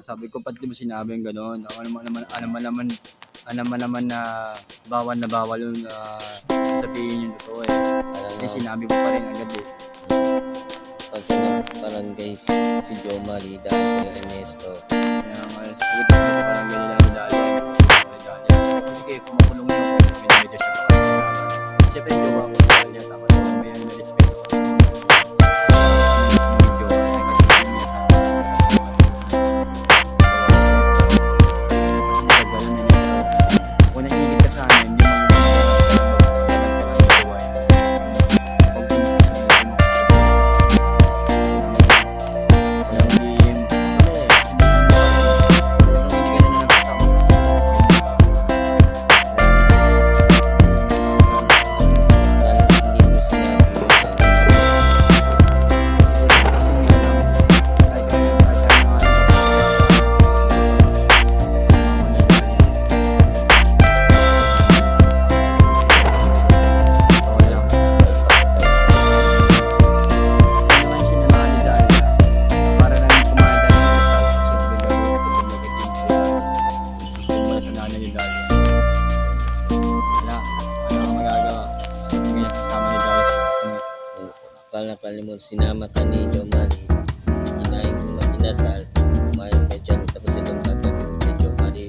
Sabi ko, ba't di mo sinabi yung gano'n? Ako naman na bawal yun sabihin yung totoo eh. Parang Kasi sinabi mo pa rin agad eh. pag parang guys, si Jomari dahil si Ernesto. Kaya nga, sagot ko parang ganyan lang dahil. Sige, kumukulong mo ako. Medyo siya pa kasi. Siyempre, jowa ko sa kanya. Tapos may respeto ko. Medyo, kasi niya sa kung nakikinig ka sa amin, yung mga Sana hindi mo sinabi yun. Pala mo sinama ka ni Jomari. Inayin ko mag-inasal. Kumayag ka dyan. Tapos itong gagawin ni Jomari.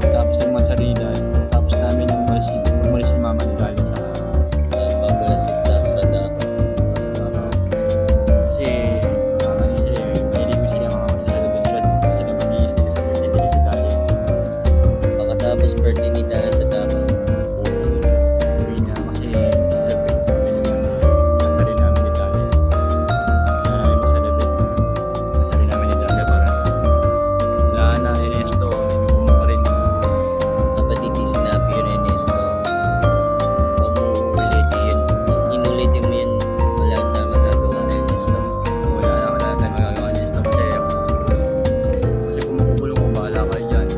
Tapos naman sa Rida, tapos namin umalis si mama ni Dalia sa Pagbalasik ka sa dako. kasi mahilig ko sila mga sila mag-iis nila sa birthday ni Dalia. Pagkatapos birthday ni Dala sa dako. Uwi niya kasi celebrate kami naman mansari namin ni Dalia. Mansari namin ni Dalia para lahat na Ernesto, hindi pa rin. Dapat hindi sinabi yun Ernesto. Huwag mo ulitin yun. Pag inulitin mo yun, wala na magagawa na Ernesto. Wala naman natin magagawa ni Ernesto kasi kung makukulong ko, bahala kayo dyan.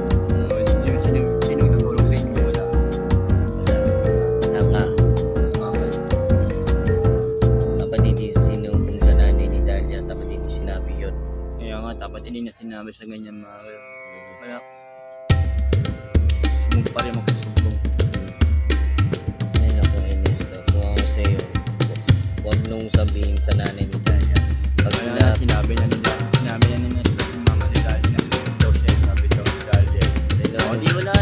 Sinong tutulong sa inyo, wala. Wala. Dapat hindi sinumbong sa nanay ni Dalia. Dapat hindi sinabi yun. Kaya nga, dapat hindi na sinabi sa ganyan mga kaya sumbong pa rin magsusumbong. Ay naku Ernesto, kung ako sa'yo, huwag nung sabihin sa nanay ni Dalia. Pag Kaya nga sinabi na nila yung mama ni Dalia na daw siya, sabi daw ni Dalia. O di wala